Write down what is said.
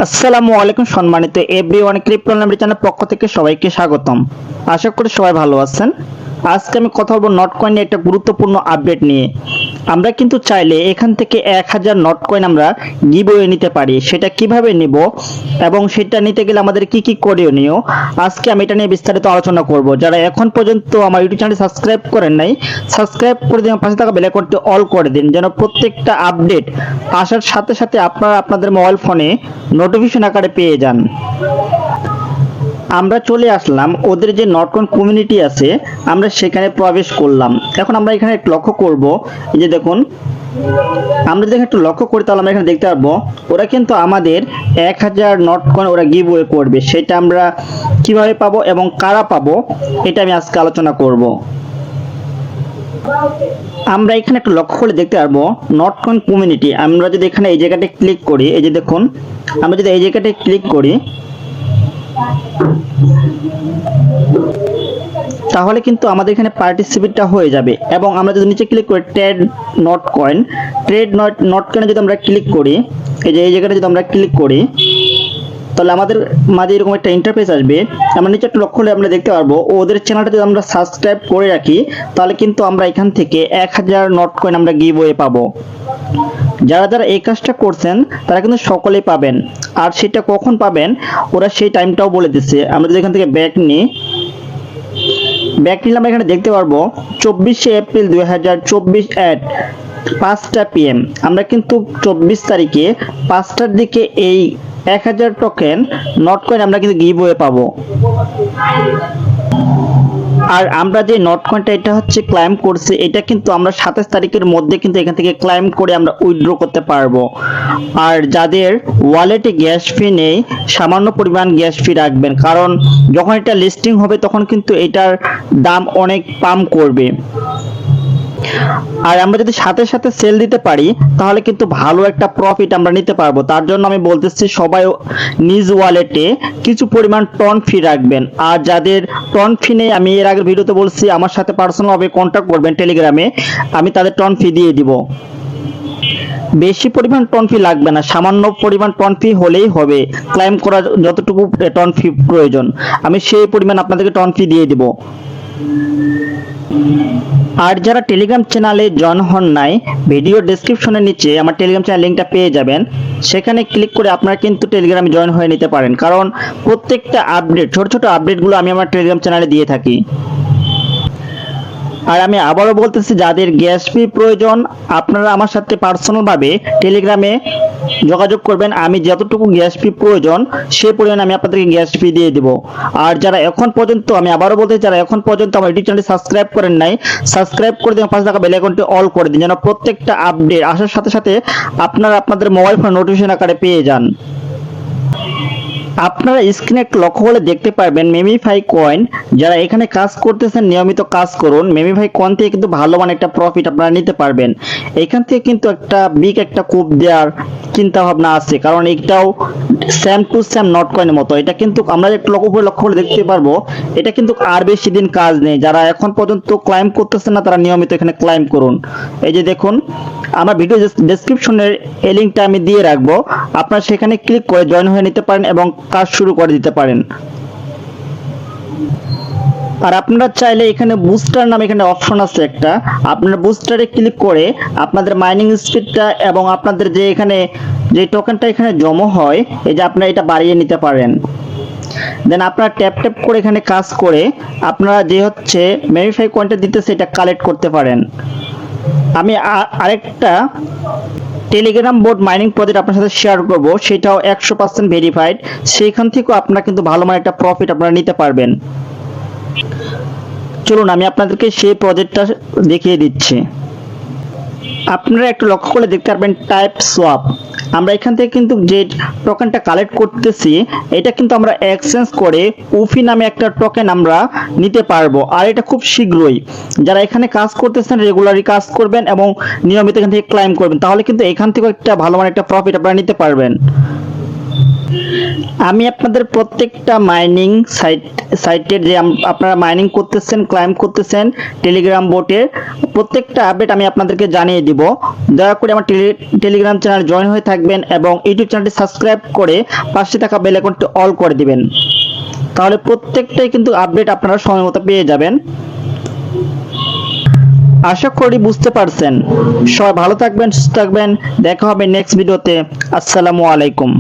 আসসালামু আলাইকুম সম্মানিত এভরিওয়ান, ক্রিপ্টো নামের চ্যানেল পক্ষ থেকে সবাইকে স্বাগতম। আশা করি সবাই ভালো আছেন। আজকে আমি কথা বলবো নট কয়েনের একটা গুরুত্বপূর্ণ আপডেট নিয়ে। আমরা কিন্তু চাইলে এখান থেকে 1000 নট কয়েন আমরা গিভওয়ে নিতে পারি। সেটা কিভাবে নিব এবং সেটা নিতে গেলে আমাদের কি কি করণীয়, আজকে আমি এটা নিয়ে বিস্তারিত আলোচনা করব। যারা এখন পর্যন্ত আমার ইউটিউব চ্যানেল সাবস্ক্রাইব করেন নাই, সাবস্ক্রাইব করে দিন, পাশে থাকা বেল আইকনটি অল করে দিন, যেন প্রত্যেকটা আপডেট আসার সাথে সাথে আপনারা আপনাদের মোবাইল ফোনে নোটিফিকেশন আকারে পেয়ে যান। আমরা চলে আসলাম ওদের যে নটকয়েন কমিউনিটি আছে, আমরা সেখানে প্রবেশ করলাম। এখন আমরা এখানে একটু লক্ষ্য করব, এই যে দেখুন, আমরা যদি একটু লক্ষ্য করি তাহলে আমরা এখানে দেখতে পারবো ওরা কিন্তু আমাদের 1000 নটকয়েন ওরা গিভওয়ে করবে। সেটা আমরা কিভাবে পাবো এবং কারা পাবো, এটা আমি আজকে আলোচনা করব। আমরা এখানে একটু লক্ষ্য করে দেখতে পারবো নটকয়েন কমিউনিটি। আমরা যদি এখানে এই জায়গাটা ক্লিক করি, এই যে দেখুন, আমরা যদি এই জায়গাটা ক্লিক করি তাহলে কিন্তু আমাদের এখানে পার্টিসিপেটটা হয়ে যাবে। এবং আমরা যদি নিচে ক্লিক করি ট্রেড নট কয়েনে যদি আমরা ক্লিক করি, এই যে এই জায়গাটা যদি আমরা ক্লিক করি তাহলে আমাদের মাঝে এরকম একটা ইন্টারফেস আসবে। আমরা নিচে একটা লক্ষ্য করলে আমরা দেখতে পারবো ওদের চ্যানেলটা যদি আমরা সাবস্ক্রাইব করে রাখি তাহলে কিন্তু আমরা এখান থেকে 1000 নট কয়েন আমরা গিভওয়ে পাবো। যারা যারা এই কাজটা করছেন তারা কিন্তু সকলেই পাবেন। আর সেটা কখন পাবেন ওরা সেই টাইমটাও বলে দিচ্ছে। আমরা যদি এখান থেকে ব্যাক নিলে আমরা এখানে দেখতে পারবো 24শে এপ্রিল 2024 at 5টা PM আমরা কিন্তু 24 তারিখে 5টার দিকে এই 1000 টোকেন নট কয়েন আমরা কিন্তু গিভওয়ে পাবো। আর আমরা যে নট কয়েনটা এটা হচ্ছে ক্লাইম করছে, এটা কিন্তু আমরা 27 তারিখের মধ্যে কিন্তু এখান থেকে ক্লাইম করে আমরা উইথড্র করতে পারবো। আর যাদের ওয়ালেটে গ্যাস ফি নেই, সামান্য পরিমাণ গ্যাস ফি রাখবেন, কারণ যখন এটা লিস্টিং হবে তখন কিন্তু এটার দাম অনেক পাম্প করবে। আর আমরা যদি সাথে সাথে সেল দিতে পারি তাহলে কিন্তু ভালো একটা প্রফিট আমরা নিতে পারবো। তার জন্য আমি বলতেছি সবাই নিজ ওয়ালেটে কিছু পরিমাণ টন ফি রাখবেন। আর যাদের টন ফি নেই, আমি এর আগের ভিডিওতে বলছি আমার সাথে পার্সোনালভাবে কন্ট্যাক্ট করবেন টেলিগ্রামে, আমি তাদের টন ফি দিয়ে দিব। বেশি পরিমাণ টন ফি লাগবে না, সামান্য পরিমাণ টন ফি হলেই হবে। ক্লাইম করার যতটুকু টন ফি প্রয়োজন আমি সেই পরিমাণ আপনাদেরকে টন ফি দিয়ে দিব। আর যারা টেলিগ্রাম চ্যানেলে জয়েন হন নাই, ভিডিও ডেসক্রিপশনের নিচে আমার টেলিগ্রাম চ্যানেল লিঙ্কটা পেয়ে যাবেন। সেখানে ক্লিক করে আপনারা কিন্তু টেলিগ্রামে জয়েন হয়ে নিতে পারেন, কারণ প্রত্যেকটা আপডেট, ছোট ছোট আপডেটগুলো আমি আমার টেলিগ্রাম চ্যানেলে দিয়ে থাকি। আর আমি আবারও বলতেছি, যাদের গ্যাস ফি প্রয়োজন আপনারা আমার সাথে পার্সোনালভাবে টেলিগ্রামে যোগাযোগ করবেন। আমি যতটুকু গ্যাস ফি প্রয়োজন সেই পরিমাণে আমি আপনাদেরকে গ্যাস ফি দিয়ে দেব। আর যারা এখন পর্যন্ত, আমি আবারও বলতে, যারা এখন পর্যন্ত আমার ইউটিউব চ্যানেলটি সাবস্ক্রাইব করেন নাই, সাবস্ক্রাইব করে দিন, পাশে থাকা বেল আইকনটি অল করে দিন, যেন প্রত্যেকটা আপডেট আসার সাথে সাথে আপনারা আপনাদের মোবাইল ফোনে নোটিফিকেশন আকারে পেয়ে যান। আপনারা স্ক্রিনে একটু লক্ষ্য করে দেখতে পারবেন মেমিফাই কয়েন। যারা এখানে কাজ করতেছেন নিয়মিত কাজ করুন। মেমিফাই কয়েন থেকে কিন্তু ভালো মানে একটা প্রফিট আপনারা নিতে পারবেন। এখান থেকে কিন্তু একটা বিগ একটা কোপ দেওয়ার চিন্তা ভাবনা আছে, কারণ এটাও সেম টু সেম নট কয়েনের মতো। এটা কিন্তু আমরা একটু লক্ষ্য করে দেখতে পারবো এটা কিন্তু আর বেশি দিন কাজ নেই। যারা এখন পর্যন্ত ক্লাইম করতেছেন না তারা নিয়মিত এখানে ক্লাইম করুন। এই যে দেখুন, আমার ভিডিও ডেসক্রিপশনের এই লিঙ্কটা আমি দিয়ে রাখবো, আপনারা সেখানে ক্লিক করে জয়েন হয়ে নিতে পারেন এবং কাজ শুরু করে দিতে পারেন। আর আপনারা চাইলে এখানে বুস্টার নামে এখানে অপশন আছে একটা, আপনারা বুস্টারে ক্লিক করে আপনাদের মাইনিং স্পিডটা এবং আপনাদের যে এখানে যে টোকেনটা এখানে জমা হয়, এই যে আপনারা এটা বাড়িয়ে নিতে পারেন। দেন আপনারা ট্যাপ ট্যাপ করে এখানে কাজ করে আপনারা যে হচ্ছে মেমিফাই কয়েনটা দিতেছে এটা কালেক্ট করতে পারেন। আমি আরেকটা টেলিগ্রাম বোট মাইনিং প্রজেক্ট আপনার সাথে শেয়ার করব, সেটাও 100% ভেরিফাইড। সেইখান থেকেও আপনারা কিন্তু ভালো মানে একটা প্রফিট আপনারা নিতে পারবেন। চলুন আমি আপনাদেরকে সেই প্রজেক্টটা দেখিয়ে দিচ্ছি। আপনারা একটু লক্ষ্য করে দেখতে পারবেন টাইপ সোয়াপ। আমরা এখান থেকে কিন্তু যে টোকেনটা কালেক্ট করতেছি এটা কিন্তু আমরা এক্সচেঞ্জ করে উফি নামে একটা টোকেন আমরা নিতে পারবো। আর এটা খুব শীঘ্রই। যারা এখানে কাজ করতেছেন রেগুলারলি কাজ করবেন এবং নিয়মিত এখান থেকে ক্লাইম করবেন, তাহলে কিন্তু এখান থেকে একটা ভালো মানে একটা প্রফিট আপনারা নিতে পারবেন। আমি আপনাদের প্রত্যেকটা মাইনিং সাইটের যে আপনারা মাইনিং করতেছেন, ক্লাইম করতেছেন টেলিগ্রাম বোটের প্রত্যেকটা আপডেট আমি আপনাদেরকে জানিয়ে দিব। দয়া করে আমার টেলিগ্রাম চ্যানেল জয়েন হয়ে থাকবেন এবং ইউটিউব চ্যানেলটি সাবস্ক্রাইব করে পাশে থাকা বেল আইকনটি অল করে দিবেন, তাহলে প্রত্যেকটাই কিন্তু আপডেট আপনারা সময় মতো পেয়ে যাবেন। আশা করি বুঝতে পারছেন। সবাই ভালো থাকবেন, সুস্থ থাকবেন। দেখা হবে নেক্সট ভিডিওতে। আসসালামু আলাইকুম।